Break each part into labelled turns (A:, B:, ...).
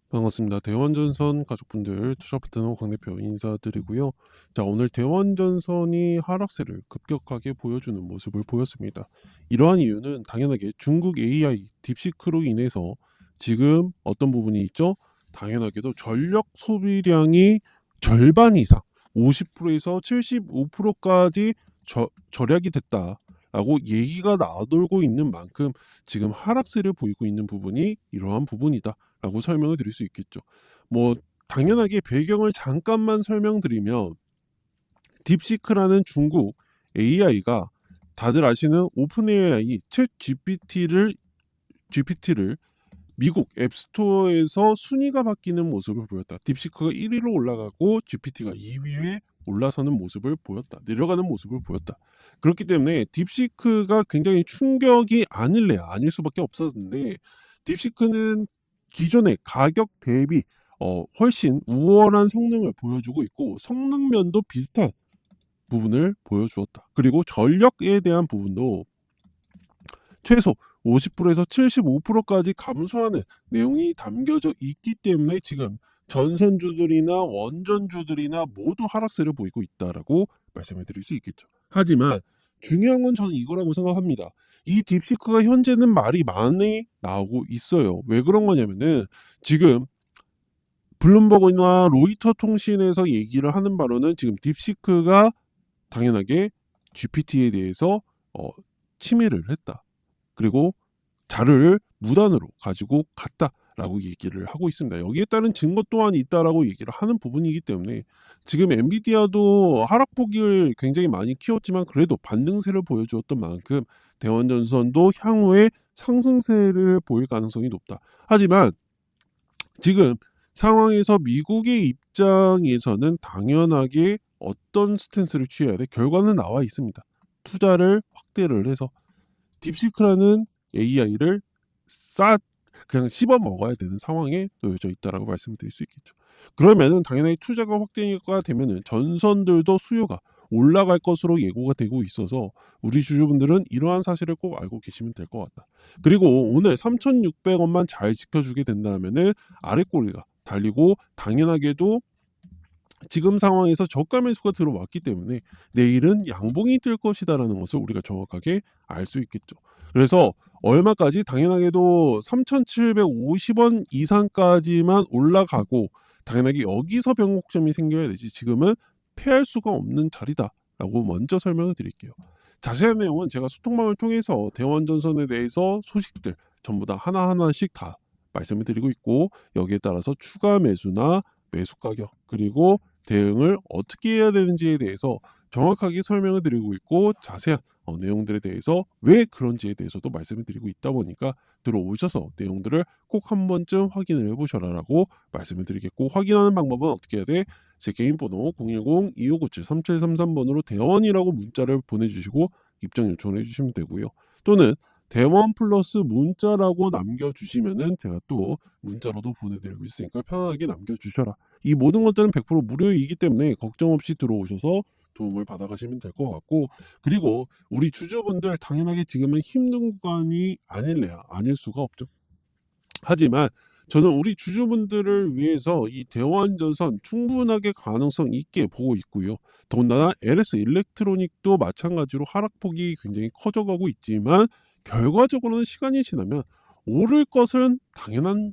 A: 반갑습니다. 대원전선 가족분들 투자파트너 강 대표 인사드리고요. 자, 오늘 대원전선이 하락세를 급격하게 보여주는 모습을 보였습니다. 이러한 이유는 당연하게 중국 AI 딥시크로 인해서 지금 어떤 부분이 있죠? 당연하게도 전력 소비량이 절반 이상 50%에서 75%까지 절약이 됐다라고 얘기가 나돌고 있는 만큼 지금 하락세를 보이고 있는 부분이 이러한 부분이다. 라고 설명을 드릴 수 있겠죠. 뭐 당연하게 배경을 잠깐만 설명드리면 딥시크라는 중국 AI가 다들 아시는 오픈 AI 챗 GPT를 미국 앱스토어에서 순위가 바뀌는 모습을 보였다. 딥시크가 1위로 올라가고 GPT가 2위에 올라서는 모습을 보였다. 내려가는 모습을 보였다. 그렇기 때문에 딥시크가 굉장히 충격이 아닐 수밖에 없었는데, 딥시크는 기존의 가격 대비 훨씬 우월한 성능을 보여주고 있고 성능면도 비슷한 부분을 보여주었다. 그리고 전력에 대한 부분도 최소 50%에서 75%까지 감소하는 내용이 담겨져 있기 때문에 지금 전선주들이나 원전주들이나 모두 하락세를 보이고 있다라고 말씀을 드릴 수 있겠죠. 하지만 중요한 건 저는 이거라고 생각합니다. 이 딥시크가 현재는 말이 많이 나오고 있어요. 왜 그런 거냐면은 지금 블룸버그나 로이터 통신에서 얘기를 하는 바로는 지금 딥시크가 당연하게 GPT에 대해서 침해를 했다. 그리고 자료를 무단으로 가지고 갔다라고 얘기를 하고 있습니다. 여기에 따른 증거 또한 있다라고 얘기를 하는 부분이기 때문에 지금 엔비디아도 하락폭을 굉장히 많이 키웠지만 그래도 반등세를 보여주었던 만큼 대원전선도 향후에 상승세를 보일 가능성이 높다. 하지만 지금 상황에서 미국의 입장에서는 당연하게 어떤 스탠스를 취해야 돼? 결과는 나와 있습니다. 투자를 확대를 해서 딥시크라는 AI를 그냥 씹어 먹어야 되는 상황에 놓여져 있다라고 말씀드릴 수 있겠죠. 그러면은 당연히 투자가 확대가 되면은 전선들도 수요가 올라갈 것으로 예고가 되고 있어서 우리 주주분들은 이러한 사실을 꼭 알고 계시면 될 것 같다. 그리고 오늘 3,600원만 잘 지켜주게 된다면은 아래 꼬리가 달리고 당연하게도 지금 상황에서 저가 매수가 들어왔기 때문에 내일은 양봉이 뜰 것이다라는 것을 우리가 정확하게 알 수 있겠죠. 그래서 얼마까지 당연하게도 3,750원 이상까지만 올라가고 당연하게 여기서 변곡점이 생겨야 되지 지금은 피할 수가 없는 자리다라고 먼저 설명을 드릴게요. 자세한 내용은 제가 소통방을 통해서 대원전선에 대해서 소식들 전부 다 하나하나씩 다 말씀을 드리고 있고 여기에 따라서 추가 매수나 매수 가격 그리고 대응을 어떻게 해야 되는지에 대해서 정확하게 설명을 드리고 있고 자세한 내용들에 대해서 왜 그런지에 대해서도 말씀을 드리고 있다 보니까 들어오셔서 내용들을 꼭 한 번쯤 확인을 해보셔라라고 말씀을 드리겠고 확인하는 방법은 어떻게 해야 돼? 제 개인 번호 010-2597-3733번으로 대원이라고 문자를 보내주시고 입장 요청을 해주시면 되고요. 또는 대원 플러스 문자라고 남겨주시면은 제가 또 문자로도 보내드리고 있으니까 편하게 남겨주셔라. 이 모든 것들은 100% 무료이기 때문에 걱정 없이 들어오셔서 도움을 받아가시면 될 것 같고 그리고 우리 주주분들 당연하게 지금은 힘든 구간이 아닐 수가 없죠. 하지만 저는 우리 주주분들을 위해서 이 대원전선 충분하게 가능성 있게 보고 있고요. 더군다나 LS 일렉트로닉도 마찬가지로 하락폭이 굉장히 커져가고 있지만 결과적으로는 시간이 지나면 오를 것은 당연한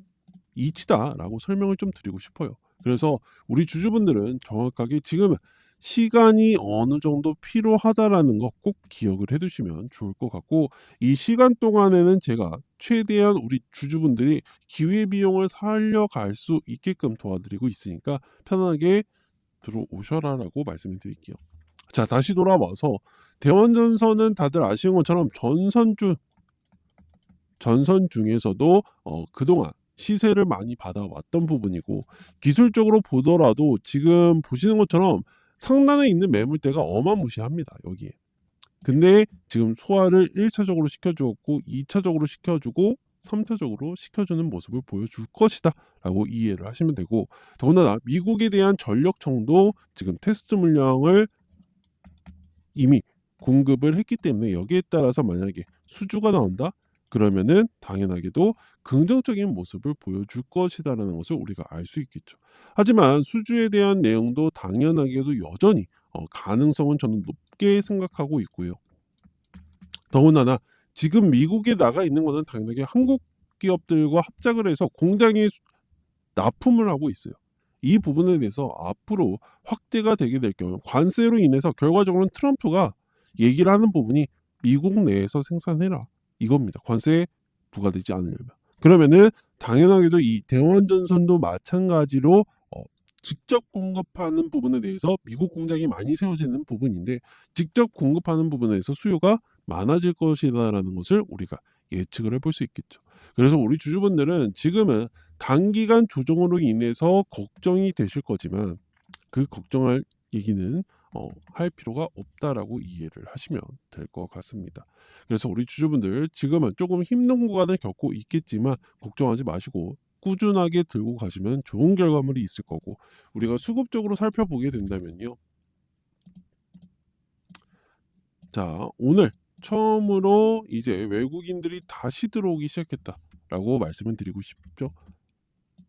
A: 이치다라고 설명을 좀 드리고 싶어요. 그래서 우리 주주분들은 정확하게 지금 시간이 어느 정도 필요하다라는 거 꼭 기억을 해두시면 좋을 것 같고 이 시간 동안에는 제가 최대한 우리 주주분들이 기회비용을 살려갈 수 있게끔 도와드리고 있으니까 편하게 들어오셔라라고 말씀을 드릴게요. 자, 다시 돌아와서 대원전선은 다들 아시는 것처럼 전선 중에서도 그동안 시세를 많이 받아왔던 부분이고 기술적으로 보더라도 지금 보시는 것처럼 상단에 있는 매물대가 어마무시합니다. 여기에. 근데 지금 소화를 1차적으로 시켜주었고 2차적으로 시켜주고 3차적으로 시켜주는 모습을 보여줄 것이다 라고 이해를 하시면 되고 더군다나 미국에 대한 전력청도 지금 테스트 물량을 이미 공급을 했기 때문에 여기에 따라서 만약에 수주가 나온다? 그러면은 당연하게도 긍정적인 모습을 보여줄 것이다라는 것을 우리가 알 수 있겠죠. 하지만 수주에 대한 내용도 당연하게도 여전히 가능성은 저는 높게 생각하고 있고요. 더군다나 지금 미국에 나가 있는 거는 당연하게 한국 기업들과 합작을 해서 공장에 납품을 하고 있어요. 이 부분에 대해서 앞으로 확대가 되게 될 경우 관세로 인해서 결과적으로는 트럼프가 얘기를 하는 부분이 미국 내에서 생산해라 이겁니다. 관세에 부과되지 않으려면. 그러면은 당연하게도 이 대원전선도 마찬가지로 직접 공급하는 부분에 대해서 미국 공장이 많이 세워지는 부분인데 직접 공급하는 부분에서 수요가 많아질 것이다라는 것을 우리가 예측을 해볼 수 있겠죠. 그래서 우리 주주분들은 지금은 단기간 조정으로 인해서 걱정이 되실 거지만 그 걱정할 얘기는 할 필요가 없다라고 이해를 하시면 될 것 같습니다. 그래서 우리 주주분들 지금은 조금 힘든 구간을 겪고 있겠지만 걱정하지 마시고 꾸준하게 들고 가시면 좋은 결과물이 있을 거고 우리가 수급적으로 살펴보게 된다면요. 자, 오늘 처음으로 이제 외국인들이 다시 들어오기 시작했다라고 말씀을 드리고 싶죠.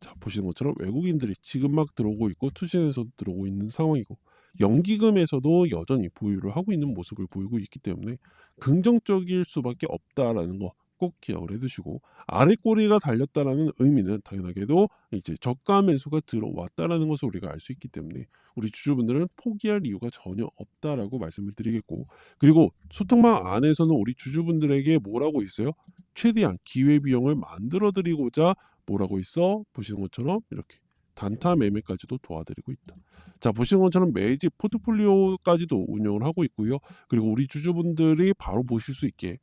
A: 자, 보시는 것처럼 외국인들이 지금 막 들어오고 있고 투신에서도 들어오고 있는 상황이고 연기금에서도 여전히 보유를 하고 있는 모습을 보이고 있기 때문에 긍정적일 수밖에 없다라는 거 꼭 기억을 해두시고 아래 꼬리가 달렸다라는 의미는 당연하게도 이제 저가 매수가 들어왔다라는 것을 우리가 알 수 있기 때문에 우리 주주분들은 포기할 이유가 전혀 없다라고 말씀을 드리겠고 그리고 소통방 안에서는 우리 주주분들에게 뭐라고 있어요? 최대한 기회비용을 만들어 드리고자 뭐라고 있어? 보시는 것처럼 이렇게 단타 매매까지도 도와드리고 있다. 자, 보시는 것처럼 매집 포트폴리오까지도 운영을 하고 있고요. 그리고 우리 주주분들이 바로 보실 수 있게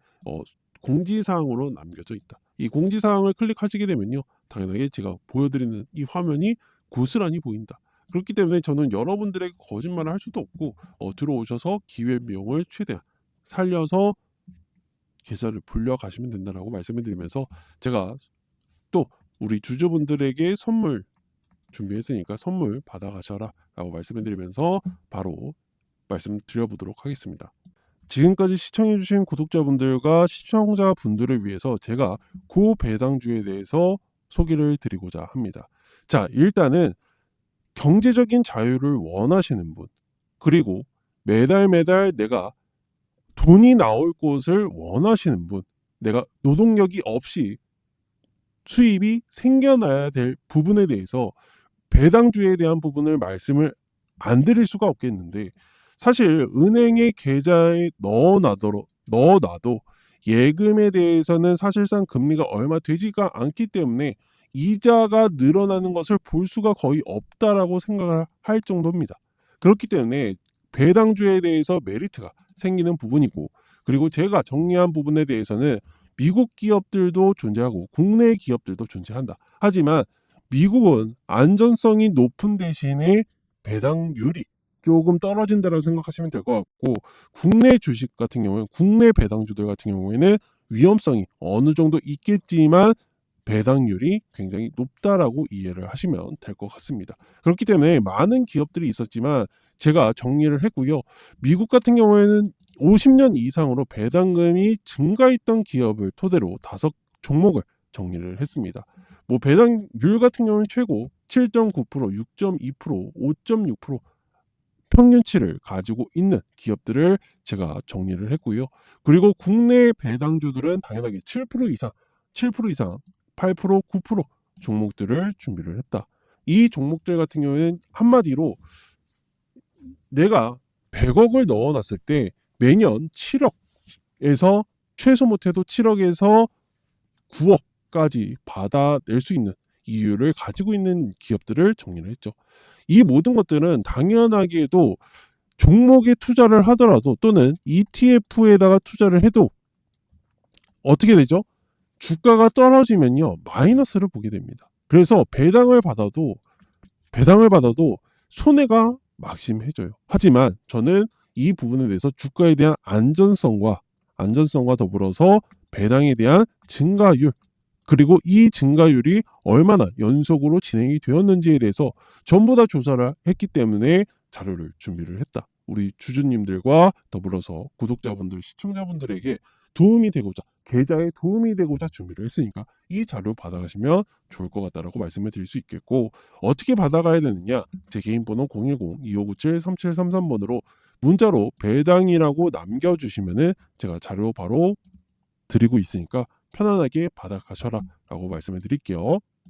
A: 공지사항으로 남겨져 있다. 이 공지사항을 클릭하시게 되면요. 당연하게 제가 보여드리는 이 화면이 고스란히 보인다. 그렇기 때문에 저는 여러분들에게 거짓말을 할 수도 없고 들어오셔서 기회비용을 최대한 살려서 계좌를 불려가시면 된다라고 말씀을 드리면서 제가 또 우리 주주분들에게 선물 준비했으니까 선물 받아가셔라 라고 말씀을 드리면서 바로 말씀드려보도록 하겠습니다. 지금까지 시청해주신 구독자분들과 시청자분들을 위해서 제가 고배당주에 대해서 소개를 드리고자 합니다. 자, 일단은 경제적인 자유를 원하시는 분 그리고 매달 내가 돈이 나올 곳을 원하시는 분 내가 노동력이 없이 수입이 생겨나야 될 부분에 대해서 배당주에 대한 부분을 말씀을 안 드릴 수가 없겠는데 사실 은행의 계좌에 넣어놔도 예금에 대해서는 사실상 금리가 얼마 되지가 않기 때문에 이자가 늘어나는 것을 볼 수가 거의 없다라고 생각을 할 정도입니다. 그렇기 때문에 배당주에 대해서 메리트가 생기는 부분이고 그리고 제가 정리한 부분에 대해서는 미국 기업들도 존재하고 국내 기업들도 존재한다. 하지만 미국은 안전성이 높은 대신에 배당률이 조금 떨어진다고 생각하시면 될 것 같고 국내 주식 같은 경우는 국내 배당주들 같은 경우에는 위험성이 어느 정도 있겠지만 배당률이 굉장히 높다라고 이해를 하시면 될 것 같습니다. 그렇기 때문에 많은 기업들이 있었지만 제가 정리를 했고요. 미국 같은 경우에는 50년 이상으로 배당금이 증가했던 기업을 토대로 5종목을 정리를 했습니다. 뭐 배당률 같은 경우는 최고 7.9%, 6.2%, 5.6% 평균치를 가지고 있는 기업들을 제가 정리를 했고요. 그리고 국내 배당주들은 당연하게 7% 이상, 8%, 9% 종목들을 준비를 했다. 이 종목들 같은 경우에는 한마디로 내가 100억을 넣어놨을 때 매년 7억에서 최소 못해도 7억에서 9억까지 받아낼 수 있는 이유를 가지고 있는 기업들을 정리를 했죠. 이 모든 것들은 당연하게도 종목에 투자를 하더라도 또는 ETF에다가 투자를 해도 어떻게 되죠? 주가가 떨어지면요 마이너스를 보게 됩니다. 그래서 배당을 받아도 손해가 막심해져요. 하지만 저는 이 부분에 대해서 주가에 대한 안전성과 더불어서 배당에 대한 증가율 그리고 이 증가율이 얼마나 연속으로 진행이 되었는지에 대해서 전부 다 조사를 했기 때문에 자료를 준비를 했다. 우리 주주님들과 더불어서 구독자분들, 시청자분들에게 도움이 되고자 계좌에 도움이 되고자 준비를 했으니까 이 자료 받아가시면 좋을 것 같다라고 말씀을 드릴 수 있겠고, 어떻게 받아가야 되느냐, 제 개인 번호 010-2597-3733번으로 문자로 배당이라고 남겨주시면은 제가 자료 바로 드리고 있으니까 편안하게 받아가셔라 라고 말씀을 드릴게요.